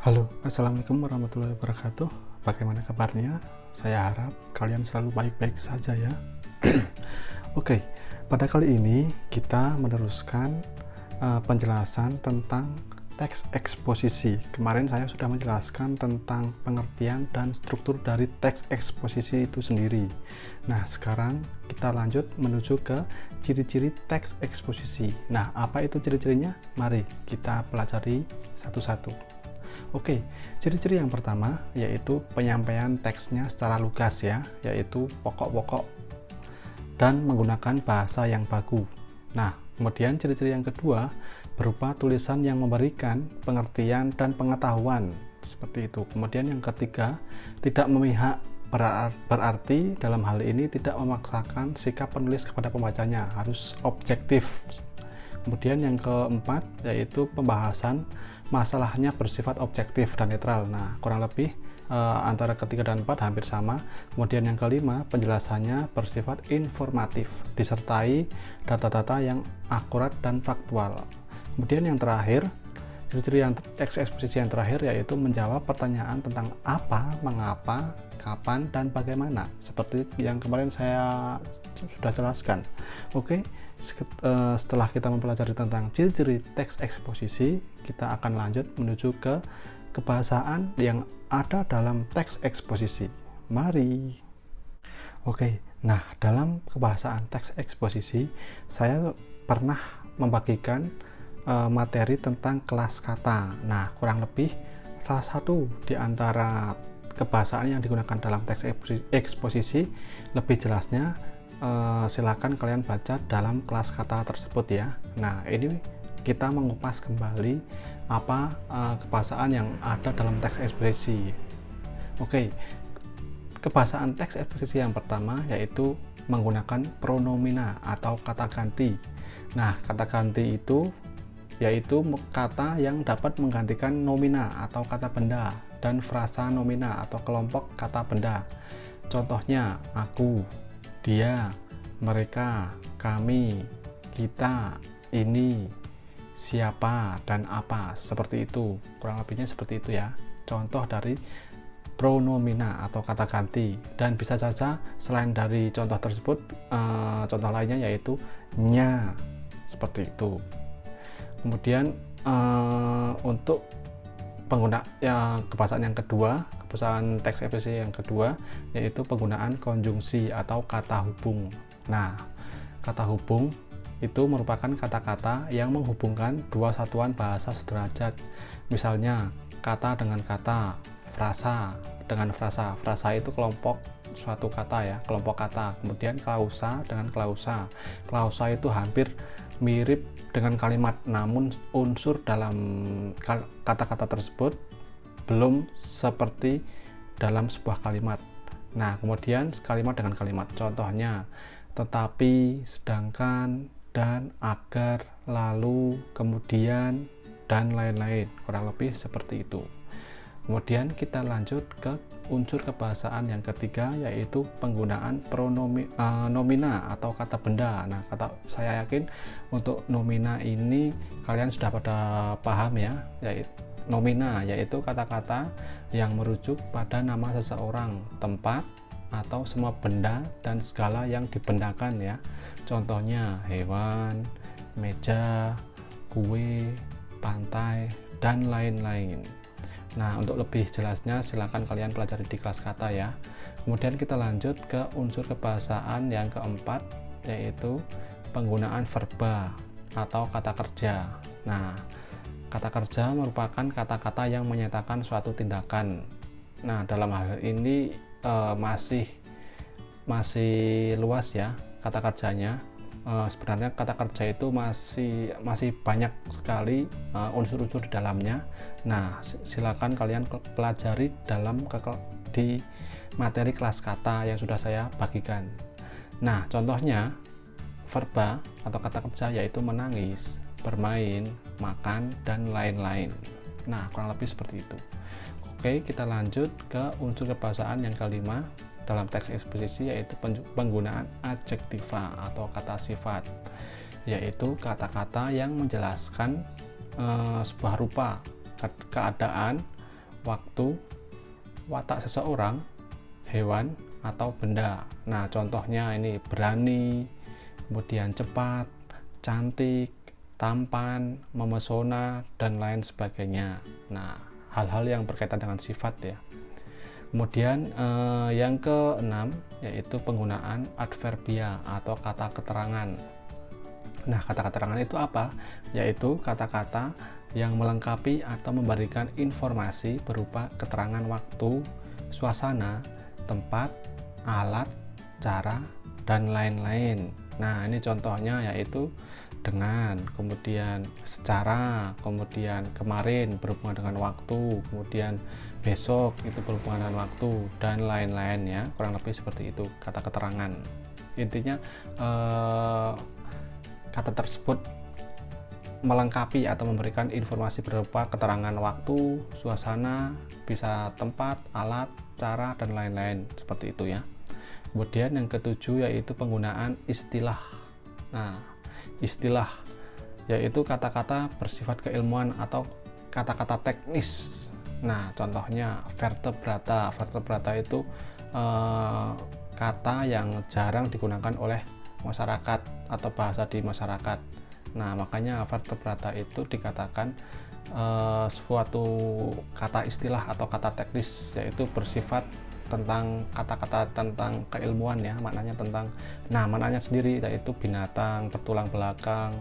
Halo, Assalamualaikum warahmatullahi wabarakatuh. Bagaimana kabarnya? Saya harap kalian selalu baik-baik saja ya. Oke, pada kali ini kita meneruskan penjelasan tentang teks eksposisi. Kemarin saya sudah menjelaskan tentang pengertian dan struktur dari teks eksposisi itu sendiri. Nah, sekarang kita lanjut menuju ke ciri-ciri teks eksposisi. Nah, apa itu ciri-cirinya? Mari kita pelajari satu-satu. Oke, ciri-ciri yang pertama yaitu penyampaian teksnya secara lugas ya, yaitu pokok-pokok dan menggunakan bahasa yang baku. Nah, kemudian ciri-ciri yang kedua berupa tulisan yang memberikan pengertian dan pengetahuan, seperti itu. Kemudian yang ketiga, tidak memihak, berarti dalam hal ini tidak memaksakan sikap penulis kepada pembacanya, harus objektif. Kemudian yang keempat yaitu pembahasan masalahnya bersifat objektif dan netral. Nah, kurang lebih antara ketiga dan empat hampir sama. Kemudian yang kelima, penjelasannya bersifat informatif, disertai data-data yang akurat dan faktual. Kemudian yang terakhir, ciri-ciri yang teks eksposisi yang terakhir yaitu menjawab pertanyaan tentang apa, mengapa, kapan, dan bagaimana, seperti yang kemarin saya sudah jelaskan. Oke, setelah kita mempelajari tentang ciri-ciri teks eksposisi, kita akan lanjut menuju ke kebahasaan yang ada dalam teks eksposisi. Mari. Oke, nah dalam kebahasaan teks eksposisi, saya pernah membagikan materi tentang kelas kata. Nah, kurang lebih salah satu di antara kebahasaan yang digunakan dalam teks eksposisi, lebih jelasnya silakan kalian baca dalam kelas kata tersebut ya. Nah, ini kita mengupas kembali apa kebahasaan yang ada dalam teks eksposisi. Oke, kebahasaan teks eksposisi yang pertama yaitu menggunakan pronomina atau kata ganti. Nah, kata ganti itu yaitu kata yang dapat menggantikan nomina atau kata benda dan frasa nomina atau kelompok kata benda. Contohnya aku, dia, mereka, kami, kita, ini, siapa, dan apa, seperti itu. Kurang lebihnya seperti itu ya, contoh dari pronomina atau kata ganti. Dan bisa saja selain dari contoh tersebut, contoh lainnya yaitu nya, seperti itu. Kemudian untuk pengguna kebahasaan yang kedua, kebahasaan teks eksposisi yang kedua yaitu penggunaan konjungsi atau kata hubung. Nah, kata hubung itu merupakan kata-kata yang menghubungkan dua satuan bahasa sederajat. Misalnya kata dengan kata, frasa dengan frasa. Frasa itu kelompok suatu kata ya, kelompok kata. Kemudian klausa dengan klausa. Klausa itu hampir mirip dengan kalimat, namun unsur dalam kata-kata tersebut belum seperti dalam sebuah kalimat. Nah, kemudian kalimat dengan kalimat, contohnya tetapi, sedangkan, dan, agar, lalu, kemudian, dan lain-lain. Kurang lebih seperti itu. Kemudian kita lanjut ke unsur kebahasaan yang ketiga yaitu penggunaan nomina atau kata benda. Nah, saya yakin untuk nomina ini kalian sudah pada paham ya, yaitu nomina yaitu kata-kata yang merujuk pada nama seseorang, tempat, atau semua benda dan segala yang dibendakan ya. Contohnya hewan, meja, kue, pantai, dan lain-lain. Nah, untuk lebih jelasnya silakan kalian pelajari di kelas kata ya. Kemudian kita lanjut ke unsur kebahasaan yang keempat yaitu penggunaan verba atau kata kerja. Nah, kata kerja merupakan kata-kata yang menyatakan suatu tindakan. Nah, dalam hal ini masih luas ya kata kerjanya. Sebenarnya kata kerja itu masih banyak sekali unsur-unsur di dalamnya. Nah, silakan kalian pelajari di materi kelas kata yang sudah saya bagikan. Nah, contohnya verba atau kata kerja yaitu menangis, bermain, makan, dan lain-lain. Nah, kurang lebih seperti itu. Oke, kita lanjut ke unsur kebahasaan yang kelima dalam teks eksposisi yaitu penggunaan adjektiva atau kata sifat, yaitu kata-kata yang menjelaskan sebuah rupa, keadaan, waktu, watak seseorang, hewan, atau benda. Nah, contohnya ini berani, kemudian cepat, cantik, tampan, memesona, dan lain sebagainya. Nah, hal-hal yang berkaitan dengan sifat ya. Kemudian yang keenam yaitu penggunaan adverbia atau kata keterangan. Nah, kata keterangan itu apa? Yaitu kata-kata yang melengkapi atau memberikan informasi berupa keterangan waktu, suasana, tempat, alat, cara, dan lain-lain. Nah, ini contohnya yaitu dengan, kemudian secara, kemudian kemarin berhubungan dengan waktu, kemudian besok itu berhubungan dengan waktu, dan lain-lain ya. Kurang lebih seperti itu kata keterangan. Intinya kata tersebut melengkapi atau memberikan informasi berupa keterangan waktu, suasana, bisa tempat, alat, cara, dan lain-lain seperti itu ya. Kemudian yang ketujuh yaitu penggunaan istilah. Nah, istilah yaitu kata-kata bersifat keilmuan atau kata-kata teknis. Nah, contohnya vertebrata. Vertebrata itu kata yang jarang digunakan oleh masyarakat atau bahasa di masyarakat. Nah, makanya vertebrata itu dikatakan suatu kata istilah atau kata teknis, yaitu bersifat tentang kata-kata tentang keilmuan ya, maknanya tentang, nah maknanya sendiri yaitu binatang bertulang belakang.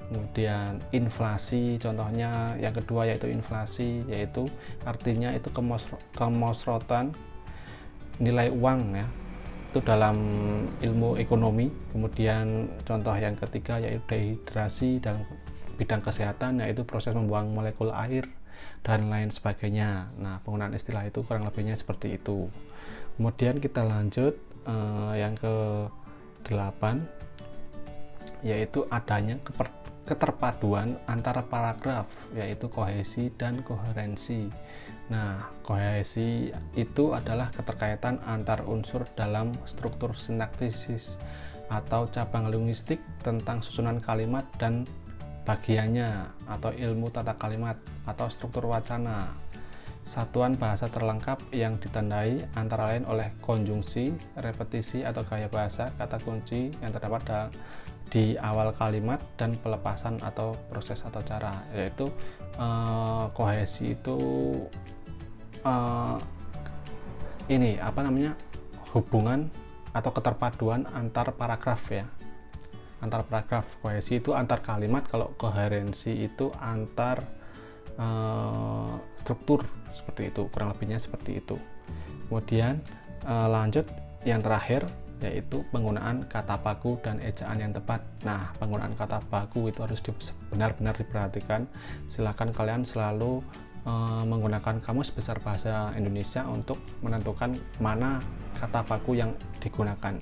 Kemudian inflasi, contohnya yang kedua yaitu inflasi, yaitu artinya itu kemosrotan nilai uang ya, itu dalam ilmu ekonomi. Kemudian contoh yang ketiga yaitu dehidrasi dalam bidang kesehatan, yaitu proses membuang molekul air dan lain sebagainya. Nah, penggunaan istilah itu kurang lebihnya seperti itu. Kemudian kita lanjut yang ke-8 yaitu adanya keterpaduan antara paragraf, yaitu kohesi dan koherensi. Nah, kohesi itu adalah keterkaitan antar unsur dalam struktur sintaksis atau cabang linguistik tentang susunan kalimat dan bagiannya, atau ilmu tata kalimat atau struktur wacana. Satuan bahasa terlengkap yang ditandai antara lain oleh konjungsi, repetisi atau gaya bahasa, kata kunci yang terdapat di awal kalimat, dan pelepasan atau proses atau cara. Yaitu kohesi itu ini apa namanya, hubungan atau keterpaduan antar paragraf ya, antar paragraf. Kohesi itu antar kalimat, kalau koherensi itu antar struktur, seperti itu, kurang lebihnya seperti itu. Kemudian lanjut yang terakhir yaitu penggunaan kata baku dan ejaan yang tepat. Nah, penggunaan kata baku itu harus benar-benar diperhatikan. Silakan kalian selalu menggunakan Kamus Besar Bahasa Indonesia untuk menentukan mana kata baku yang digunakan.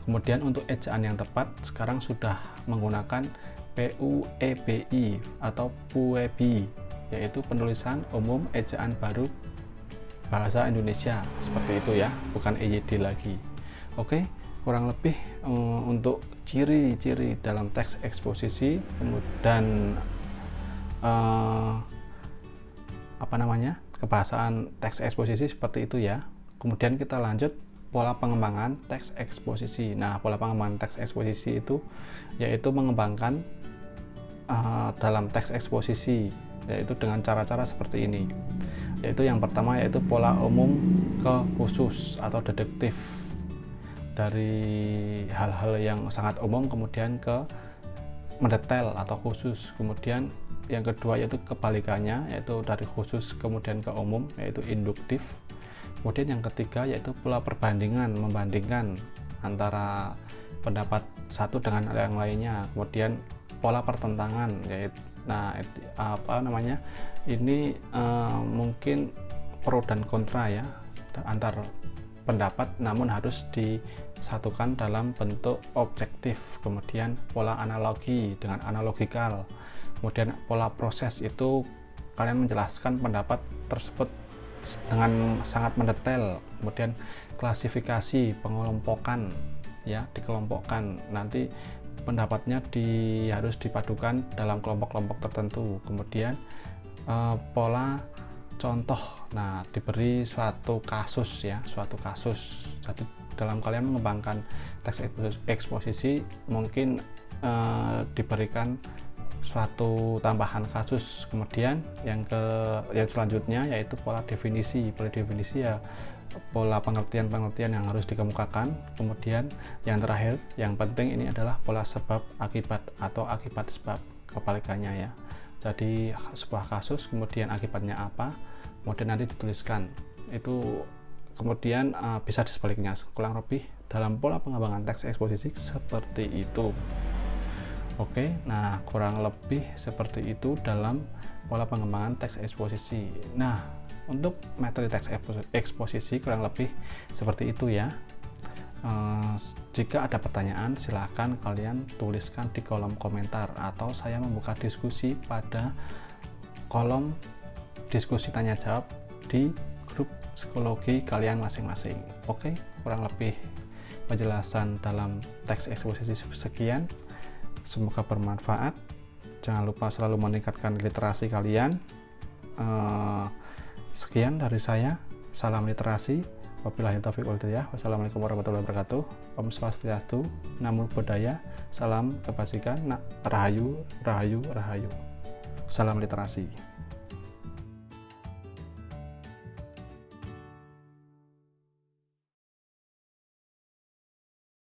Kemudian untuk ejaan yang tepat sekarang sudah menggunakan PUEBI atau PUEBI, yaitu penulisan umum ejaan baru bahasa Indonesia, seperti itu ya, bukan EYD lagi. Oke, kurang lebih untuk ciri-ciri dalam teks eksposisi dan kebahasaan teks eksposisi seperti itu ya. Kemudian kita lanjut pola pengembangan teks eksposisi. Nah, pola pengembangan teks eksposisi itu yaitu mengembangkan dalam teks eksposisi, yaitu dengan cara-cara seperti ini. Yaitu yang pertama yaitu pola umum ke khusus atau deduktif, dari hal-hal yang sangat umum kemudian ke mendetail atau khusus. Kemudian yang kedua yaitu kebalikannya, yaitu dari khusus kemudian ke umum, yaitu induktif. Kemudian yang ketiga yaitu pola perbandingan, membandingkan antara pendapat satu dengan yang lainnya. Kemudian pola pertentangan, yaitu ini mungkin pro dan kontra ya antar pendapat, namun harus disatukan dalam bentuk objektif. Kemudian pola analogi dengan analogikal. Kemudian pola proses itu kalian menjelaskan pendapat tersebut dengan sangat mendetail. Kemudian klasifikasi, pengelompokan ya, dikelompokkan, nanti pendapatnya harus dipadukan dalam kelompok-kelompok tertentu. Kemudian pola contoh. Nah, diberi suatu kasus ya, suatu kasus. Jadi dalam kalian mengembangkan teks eksposisi mungkin diberikan suatu tambahan kasus. Kemudian yang selanjutnya yaitu pola definisi. Pola definisi ya pola pengertian-pengertian yang harus dikemukakan. Kemudian yang terakhir, yang penting ini adalah pola sebab akibat atau akibat sebab, kebalikannya ya. Jadi sebuah kasus kemudian akibatnya apa, kemudian nanti dituliskan itu, kemudian bisa sebaliknya, kurang lebih dalam pola pengembangan teks eksposisi seperti itu. Oke, nah kurang lebih seperti itu dalam pola pengembangan teks eksposisi. Nah, untuk materi teks eksposisi kurang lebih seperti itu ya. Jika ada pertanyaan silahkan kalian tuliskan di kolom komentar, atau saya membuka diskusi pada kolom diskusi tanya jawab di grup psikologi kalian masing-masing. Oke, kurang lebih penjelasan dalam teks eksposisi sekian. Semoga bermanfaat. Jangan lupa selalu meningkatkan literasi kalian. Sekian dari saya. Salam literasi. Wabillahi taufiq wal hidayah. Wassalamualaikum warahmatullahi wabarakatuh. Om Swastiastu, Namo Buddhaya. Salam kebajikan. Rahayu, rahayu, rahayu. Salam literasi.